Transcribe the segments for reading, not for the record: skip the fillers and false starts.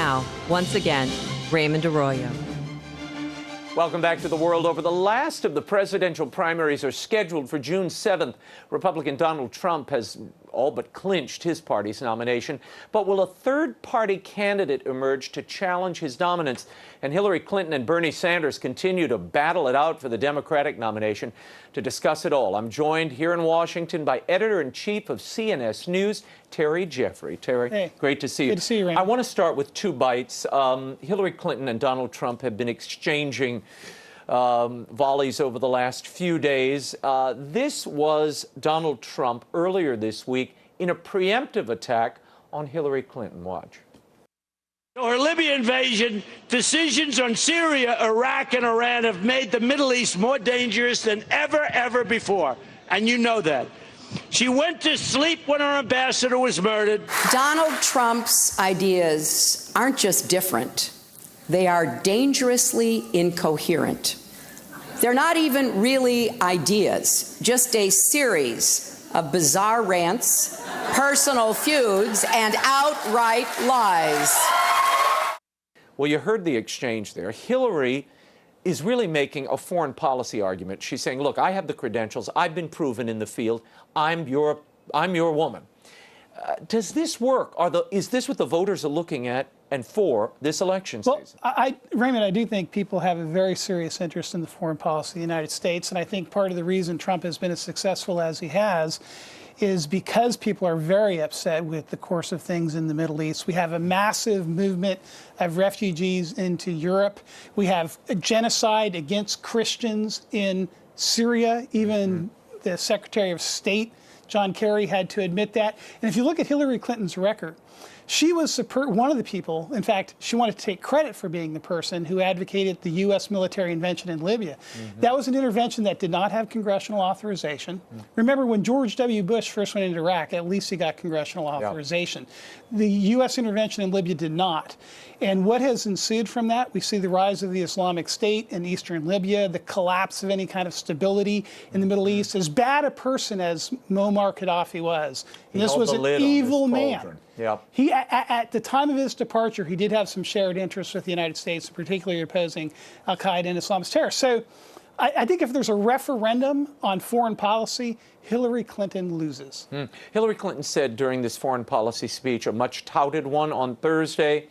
now, once again, Raymond Arroyo. Welcome back to The World Over. The last of the presidential primaries are scheduled for June 7th. Republican Donald Trump has all but clinched his party's nomination. But will a third-party candidate emerge to challenge his dominance? And Hillary Clinton and Bernie Sanders continue to battle it out for the Democratic nomination. To discuss it all, I'm joined here in Washington by Editor-in-Chief of CNS News, Terry Jeffrey. Terry, hey, great to see you. Good to see you, Raymond. I want to start with two bites. Hillary Clinton and Donald Trump have been exchanging volleys over the last few days. This was Donald Trump earlier this week in a preemptive attack on Hillary Clinton. Watch. Our Libya invasion, decisions on Syria, Iraq, and Iran have made the Middle East more dangerous than ever before. And you know that. She went to sleep when our ambassador was murdered. Donald Trump's ideas aren't just different. They are dangerously incoherent. They're not even really ideas, just a series of bizarre rants, personal feuds, and outright lies. Well, you heard the exchange there. Hillary is really making a foreign policy argument. She's saying, look, I have the credentials. I've been proven in the field. I'm your woman. Does this work? Is this what the voters are looking at and for this election season? Well, Raymond, I do think people have a very serious interest in the foreign policy of the United States. And I think part of the reason Trump has been as successful as he has is because people are very upset with the course of things in the Middle East. We have a massive movement of refugees into Europe. We have a genocide against Christians in Syria. Even the Secretary of State, John Kerry, had to admit that. And if you look at Hillary Clinton's record, she was one of the people, in fact, she wanted to take credit for being the person who advocated the U.S. military intervention in Libya. That was an intervention that did not have congressional authorization. Remember, when George W. Bush first went into Iraq, at least he got congressional authorization. The U.S. intervention in Libya did not. And what has ensued from that? We see the rise of the Islamic State in eastern Libya, the collapse of any kind of stability in the Middle East. As bad a person as Muammar Gaddafi was, and this was an evil man. Yep. He, at the time of his departure, he did have some shared interests with the United States, particularly opposing al-Qaeda and Islamist terror. So I think if there's a referendum on foreign policy, Hillary Clinton loses. Hillary Clinton said during this foreign policy speech, a much touted one on Thursday,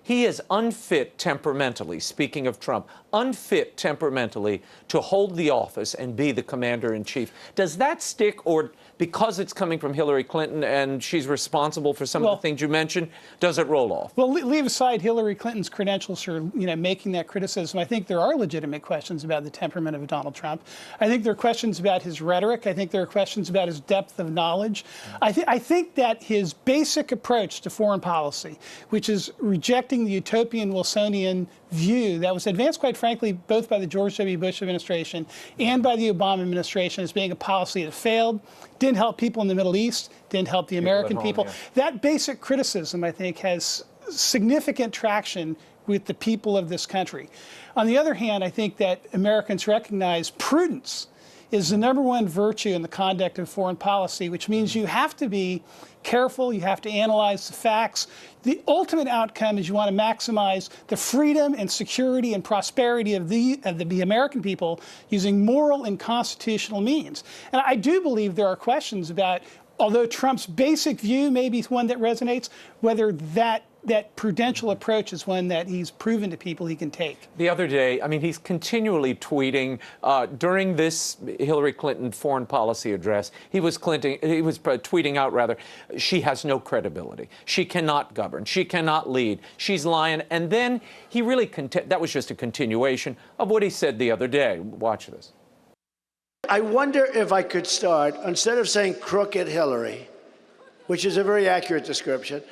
he is unfit temperamentally, speaking of Trump, unfit temperamentally to hold the office and be the commander-in-chief. Does that stick, or because it's coming from Hillary Clinton and she's responsible for some of the things you mentioned, does it roll off? Well, leave aside Hillary Clinton's credentials for making that criticism. I think there are legitimate questions about the temperament of Donald Trump. I think there are questions about his rhetoric. I think there are questions about his depth of knowledge. I think that his basic approach to foreign policy, which is rejecting the utopian Wilsonian view that was advanced, quite frankly, both by the George W. Bush administration and by the Obama administration as being a policy that failed, didn't help people in the Middle East, didn't help the American people. That basic criticism, I think, has significant traction with the people of this country. On the other hand, I think that Americans recognize prudence is the #1 virtue in the conduct of foreign policy, which means you have to be careful, you have to analyze the facts. The ultimate outcome is you want to maximize the freedom and security and prosperity of the American people using moral and constitutional means. And I do believe there are questions about, although Trump's basic view may be one that resonates, whether that prudential approach is one that he's proven to people he can take. The other day, I mean, he's continually tweeting during this Hillary Clinton foreign policy address. He was tweeting out, rather, she has no credibility. She cannot govern. She cannot lead. She's lying. And then he really that was just a continuation of what he said the other day. Watch this. I wonder if I could start, instead of saying crooked Hillary, which is a very accurate description,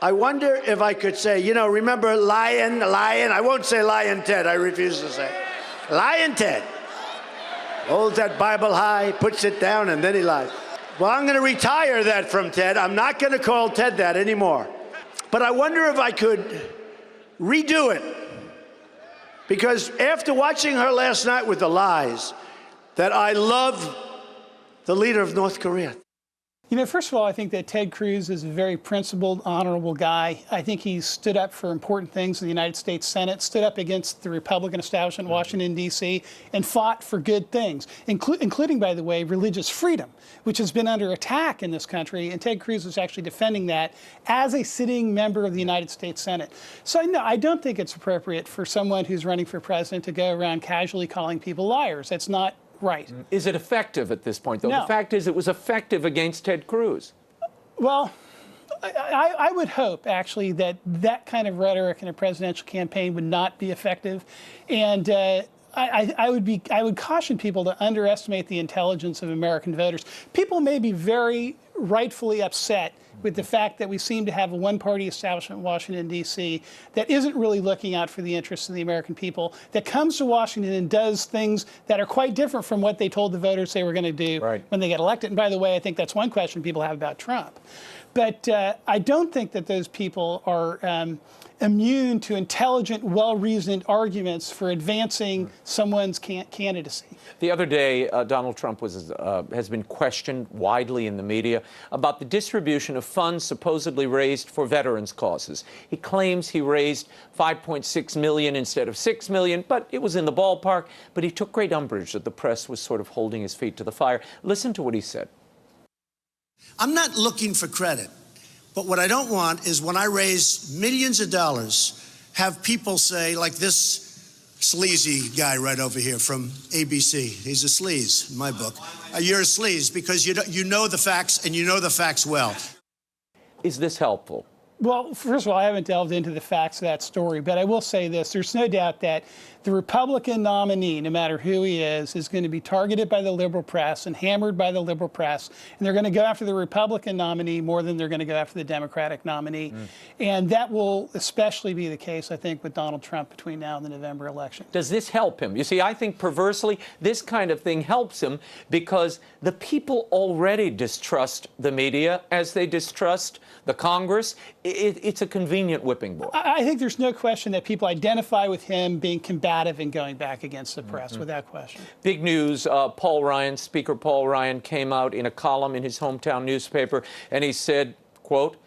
I wonder if I could say, remember Lion, I won't say Lion Ted, I refuse to say. Lion Ted holds that Bible high, puts it down, and then he lies. Well, I'm going to retire that from Ted. I'm not going to call Ted that anymore. But I wonder if I could redo it. Because after watching her last night with the lies, that I love the leader of North Korea. You know, first of all, I think that Ted Cruz is a very principled, honorable guy. I think he's stood up for important things in the United States Senate, stood up against the Republican establishment in Washington, D.C., and fought for good things, including, by the way, religious freedom, which has been under attack in this country. And Ted Cruz is actually defending that as a sitting member of the United States Senate. So, no, I don't think it's appropriate for someone who's running for president to go around casually calling people liars. That's not right. Is it effective at this point, though? No. The fact is it was effective against Ted Cruz. Well, I would hope, actually, that that kind of rhetoric in a presidential campaign would not be effective. And I would caution people to underestimate the intelligence of American voters. People may be very rightfully upset with the fact that we seem to have a one-party establishment in Washington, D.C. that isn't really looking out for the interests of the American people, that comes to Washington and does things that are quite different from what they told the voters they were going to do when they get elected. And by the way, I think that's one question people have about Trump. But I don't think that those people are immune to intelligent, well-reasoned arguments for advancing someone's candidacy. The other day, Donald Trump has been questioned widely in the media about the distribution of funds supposedly raised for veterans' causes. He claims he raised $5.6 million instead of $6 million, but it was in the ballpark. But he took great umbrage that the press was sort of holding his feet to the fire. Listen to what he said. I'm not looking for credit, but what I don't want is when I raise millions of dollars, have people say, like this sleazy guy right over here from ABC. He's a sleaze in my book. You're a sleaze because you know the facts, and you know the facts well. Is this helpful? Well, first of all, I haven't delved into the facts of that story, but I will say this. There's no doubt that the Republican nominee, no matter who he is going to be targeted by the liberal press and hammered by the liberal press. And they're going to go after the Republican nominee more than they're going to go after the Democratic nominee. And that will especially be the case, I think, with Donald Trump between now and the November election. Does this help him? You see, I think perversely, this kind of thing helps him because the people already distrust the media as they distrust the Congress. It's a convenient whipping boy. I think there's no question that people identify with him being combative and going back against the press, without question. Big news, Paul Ryan, Speaker Paul Ryan, came out in a column in his hometown newspaper, and he said, quote,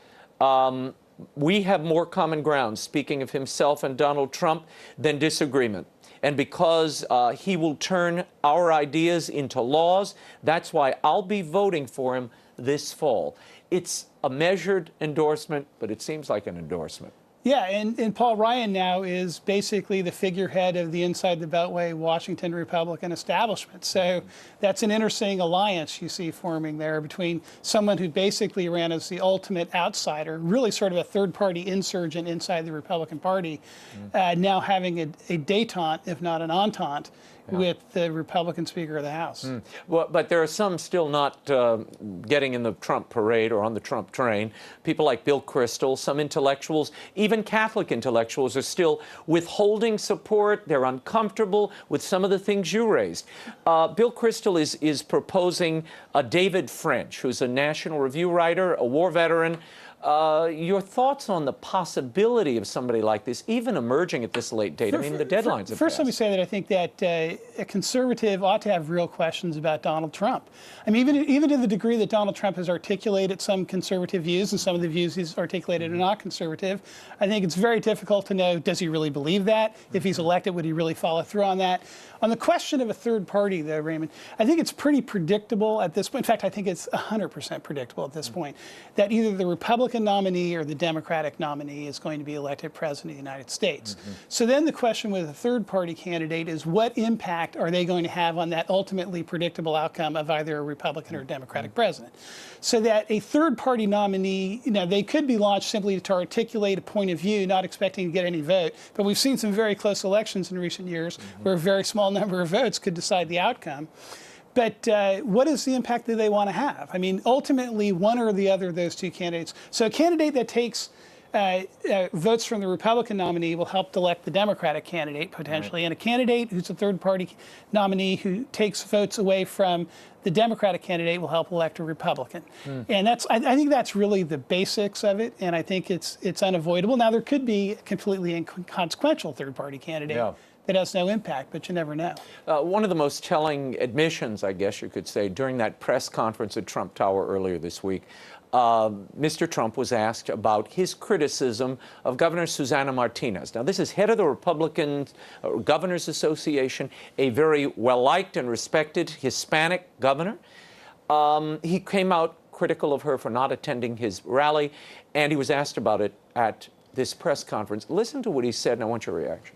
we have more common ground, speaking of himself and Donald Trump, than disagreement. And because he will turn our ideas into laws, that's why I'll be voting for him this fall. It's a measured endorsement, but it seems like an endorsement. Yeah, and Paul Ryan now is basically the figurehead of the Inside the Beltway Washington Republican establishment. So that's an interesting alliance you see forming there between someone who basically ran as the ultimate outsider, really sort of a third-party insurgent inside the Republican Party, now having a détente, if not an entente, with the Republican Speaker of the House. Well, but there are some still not getting in the Trump parade or on the Trump train. People like Bill Kristol, some intellectuals, even Catholic intellectuals, are still withholding support. They're uncomfortable with some of the things you raised. Bill Kristol is proposing David French, who's a National Review writer, a war veteran. Your thoughts on the possibility of somebody like this even emerging at this late date? I mean, the deadlines have First, passed. let me say that I think that a conservative ought to have real questions about Donald Trump. I mean, even to the degree that Donald Trump has articulated some conservative views, and some of the views he's articulated are not conservative, I think it's very difficult to know, does he really believe that? If he's elected, would he really follow through on that? On the question of a third party, though, Raymond, I think it's pretty predictable at this point. In fact, I think it's 100% predictable at this point that either the Republican nominee or the Democratic nominee is going to be elected president of the United States. So then the question with a third party candidate is, what impact are they going to have on that ultimately predictable outcome of either a Republican or Democratic president? So that a third party nominee, they could be launched simply to articulate a point of view, not expecting to get any vote. But we've seen some very close elections in recent years where a very small number of votes could decide the outcome. But what is the impact that they want to have? I mean, ultimately, one or the other of those two candidates. So a candidate that takes votes from the Republican nominee will help elect the Democratic candidate, potentially. And a candidate who's a third-party nominee who takes votes away from the Democratic candidate will help elect a Republican. And I think that's really the basics of it, and I think it's unavoidable. Now, there could be a completely inconsequential third-party candidate that has no impact, but you never know. One of the most telling admissions, I guess you could say, during that press conference at Trump Tower earlier this week, Mr. Trump was asked about his criticism of Governor Susana Martinez. Now, this is head of the Republican Governors Association, a very well-liked and respected Hispanic governor. He came out critical of her for not attending his rally, and he was asked about it at this press conference. Listen to what he said, and I want your reaction.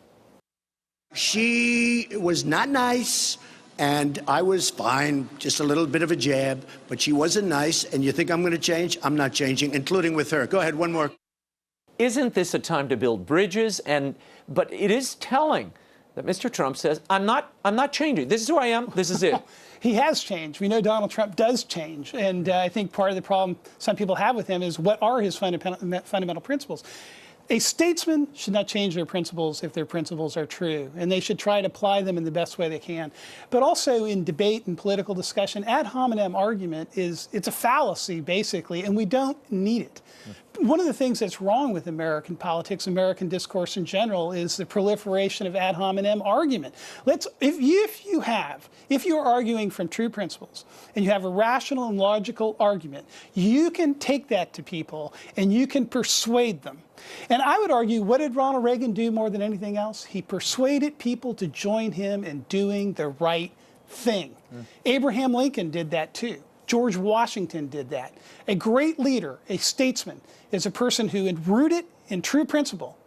She was not nice, and I was fine, just a little bit of a jab, but she wasn't nice, and you think I'm going to change? I'm not changing, including with her. Go ahead, one more. Isn't this a time to build bridges? But it is telling that Mr. Trump says, I'm not changing. This is who I am. This is it. He has changed. We know Donald Trump does change. And I think part of the problem some people have with him is what are his fundamental principles? A statesman should not change their principles if their principles are true, and they should try to apply them in the best way they can. But also in debate and political discussion, ad hominem argument it's a fallacy, basically, and we don't need it. One of the things that's wrong with American politics, American discourse in general, is the proliferation of ad hominem argument. If you're arguing from true principles and you have a rational and logical argument, you can take that to people and you can persuade them. And I would argue, what did Ronald Reagan do more than anything else? He persuaded people to join him in doing the right thing. Abraham Lincoln did that too. George Washington did that. A great leader, a statesman, is a person who, rooted in true principle,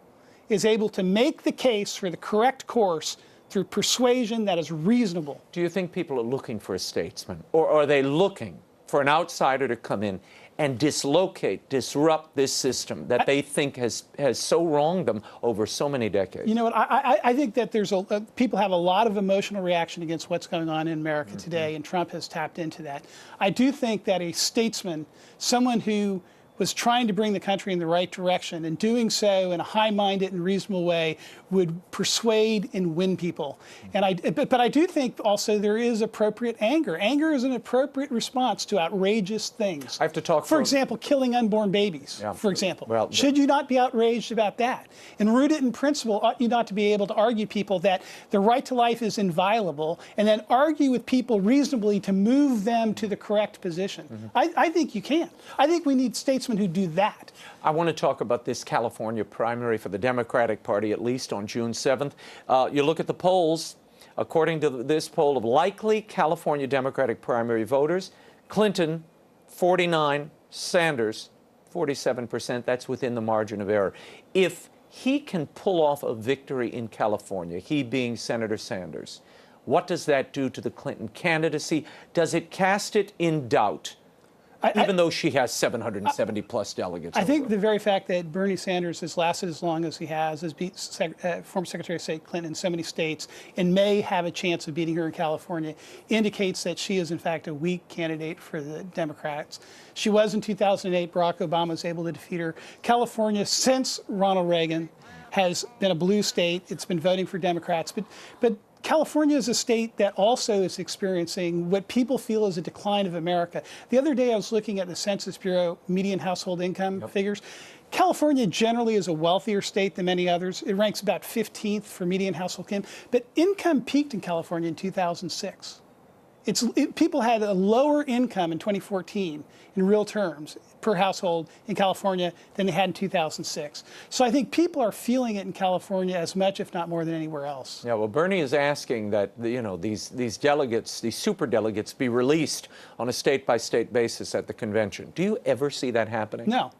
is able to make the case for the correct course through persuasion that is reasonable. Do you think people are looking for a statesman, or are they looking for an outsider to come in and disrupt this system that they think has so wronged them over so many decades? You know what, I think that people have a lot of emotional reaction against what's going on in America today, and Trump has tapped into that. I do think that a statesman, someone who was trying to bring the country in the right direction, and doing so in a high-minded and reasonable way, would persuade and win people. But I do think also there is appropriate anger. Anger is an appropriate response to outrageous things. I have to talk for example, killing unborn babies, for example. Well, should you not be outraged about that? And rooted in principle, ought you not to be able to argue people that the right to life is inviolable, and then argue with people reasonably to move them to the correct position? I think you can. I think we need statesmen who do that. I want to talk about this California primary for the Democratic Party, at least on June 7th. You look at the polls. According to this poll of likely California Democratic primary voters, Clinton, 49, Sanders, 47%. That's within the margin of error. If he can pull off a victory in California, he being Senator Sanders, what does that do to the Clinton candidacy? Does it cast it in doubt? Even though she has 770 plus delegates. I think the very fact that Bernie Sanders has lasted as long as he has beat former Secretary of State Clinton in so many states, and may have a chance of beating her in California, indicates that she is in fact a weak candidate for the Democrats. She was in 2008. Barack Obama was able to defeat her. California, since Ronald Reagan, has been a blue state. It's been voting for Democrats, but California is a state that also is experiencing what people feel is a decline of America. The other day I was looking at the Census Bureau median household income figures. California generally is a wealthier state than many others. It ranks about 15th for median household income, but income peaked in California in 2006. People had a lower income in 2014 in real terms per household in California than they had in 2006. So I think people are feeling it in California as much, if not more, than anywhere else. Yeah, well, Bernie is asking that these delegates, these super delegates, be released on a state-by-state basis at the convention. Do you ever see that happening? No.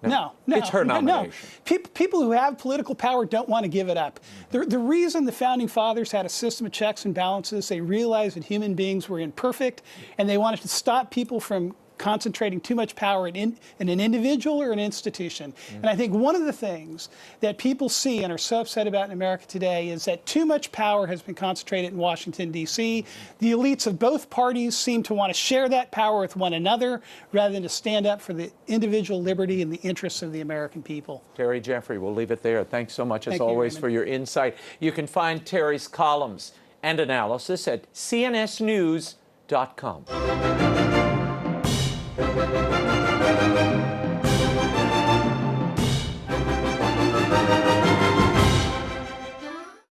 No. It's her nomination. No. People who have political power don't want to give it up. The reason the Founding Fathers had a system of checks and balances, they realized that human beings were imperfect, and they wanted to stop people from concentrating too much power in an individual or an institution. And I think one of the things that people see and are so upset about in America today is that too much power has been concentrated in Washington, D.C. The elites of both parties seem to want to share that power with one another rather than to stand up for the individual liberty and the interests of the American people. Terry Jeffrey, we'll leave it there. Thanks so much, as Thank you, always, Raymond. for your insight. You can find Terry's columns and analysis at cnsnews.com.